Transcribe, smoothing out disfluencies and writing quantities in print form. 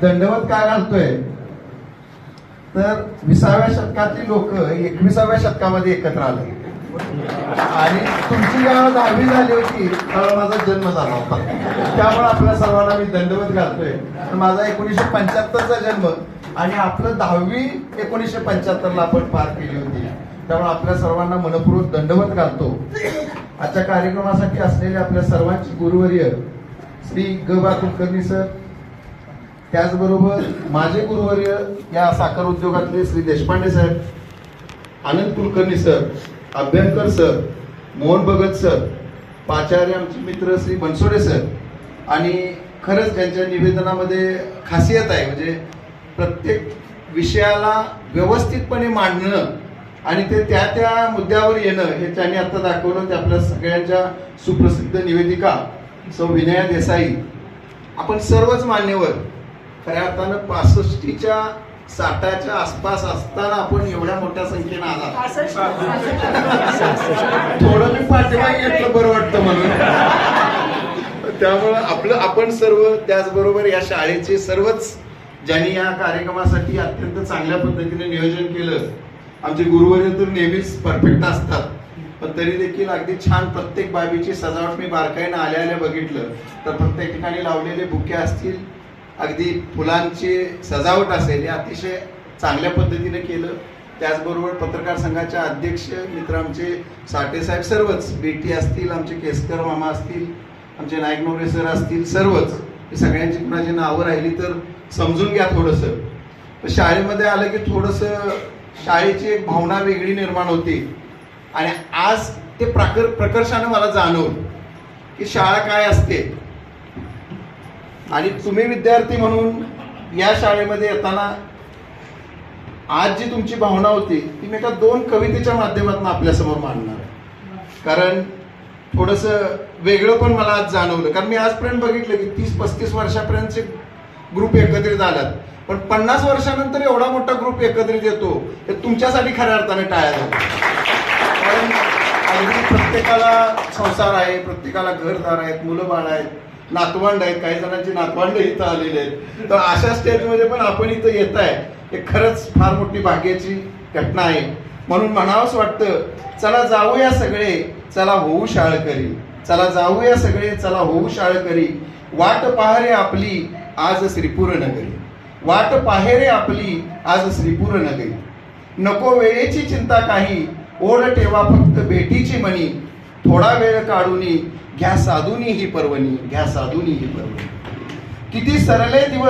दंडवत का घालतोय तर 20व्या शतकातली लोक 21व्या शतकामध्ये एकत्र आले आणि तुमची जेव्हा 10वी झाली होती तेव्हा माझा जन्म झाला होता. त्यामुळे आपल्या सर्वांना मी दंडवत घालतोय. माझा 1975चा जन्म आणि आपलं 10वी 1975ला आपण पार केली होती. त्यामुळे आपल्या सर्वांना मनपूर्वक दंडवत घालतो. आजच्या कार्यक्रमासाठी असलेले आपल्या सर्वांची गुरुवर्य श्री ग बा कुलकर्णी सर, त्याचबरोबर माझे गुरुवर्य या साखर उद्योगातले श्री देशपांडे साहेब, Anand Kulkarni sir, Abhyankar sir, Mohan Bhagat sir, पाचार्य आमचे मित्र श्री बनसोडे सर, आणि खरंच त्यांच्या निवेदनामध्ये खासियत आहे, म्हणजे प्रत्येक विषयाला व्यवस्थितपणे मांडणं आणि ते त्या मुद्द्यावर येणं हे त्यांनी आता दाखवलं. ते आपल्या सगळ्यांच्या सुप्रसिद्ध निवेदिका सौ विनया देसाई, आपण सर्वच मान्यवर खऱ्या अर्थानं 65च्या 60च्या आसपास असताना आपण एवढ्या मोठ्या संख्येनं आला. थोडं मी पाठीमागे घेतलं बरं वाटतं म्हणून. त्यामुळं आपण सर्व, त्याचबरोबर या शाळेचे सर्वच ज्यांनी या कार्यक्रमासाठी अत्यंत चांगल्या पद्धतीने नियोजन केलं. आमचे गुरुवर्य तर नेहमीच परफेक्ट असतात, पण तरी देखील अगदी छान प्रत्येक बाबीची सजावट मी बारकाईनं आल्या बघितलं तर प्रत्येक ठिकाणी लावलेले बुके असतील, अगदी फुलांची सजावट असेल, हे अतिशय चांगल्या पद्धतीने केलं. त्याचबरोबर पत्रकार संघाच्या अध्यक्ष मित्र आमचे साठे साहेब, सर्वच बेटी असतील, आमचे केसकर मामा असतील, आमचे नाईक नवरे सर असतील, सर्वच हे सगळ्यांची कुणाची नावं राहिली तर समजून घ्या थोडंसं. शाळेमध्ये आलं की थोडंसं शाळेची एक भावना वेगळी निर्माण होती आणि आज ते प्रकर्षानं मला जाणवलं की शाळा काय असते. आणि तुम्ही विद्यार्थी म्हणून या शाळेमध्ये येताना आज जी तुमची भावना होती ती मी एका 2 कवितेच्या माध्यमातून आपल्यासमोर मांडणार आहे. कारण थोडंसं वेगळं पण मला आज जाणवलं, कारण मी आजपर्यंत बघितलं की 30-35 वर्षापर्यंतचे ग्रुप एकत्रित आल्यात, पण 50 वर्षानंतर एवढा मोठा ग्रुप एकत्रित येतो हे तुमच्यासाठी खऱ्या अर्थाने टाळ्या झाल्या. कारण अगदी प्रत्येकाला संसार आहे, प्रत्येकाला घरदार आहेत, मुलं बाळ आहेत, नातवंड आहेत, काही जणांची नातवंड इथं आलेली आहेत. तर अशा स्टेजमध्ये पण आपण इथं येत आहे हे खरंच फार मोठी भाग्याची घटना आहे. म्हणून म्हणावंच वाटतं, चला जाऊया सगळे, चला होऊ शाळकरी, चला जाऊया सगळे, चला होऊ शाळकरी, वाट पाहरे आपली आज श्रीपूर नगरी, वाट पाहेरे आपली आज श्रीपूर नगरी, नको वेळेची चिंता काही, ओढ ठेवा फक्त भेटीची मनी, थोडा वेळ काढूनी घ्या साधूनी ही पर्वणी, घ्या साधूनी ही पर्वणी. किती सरले दिवस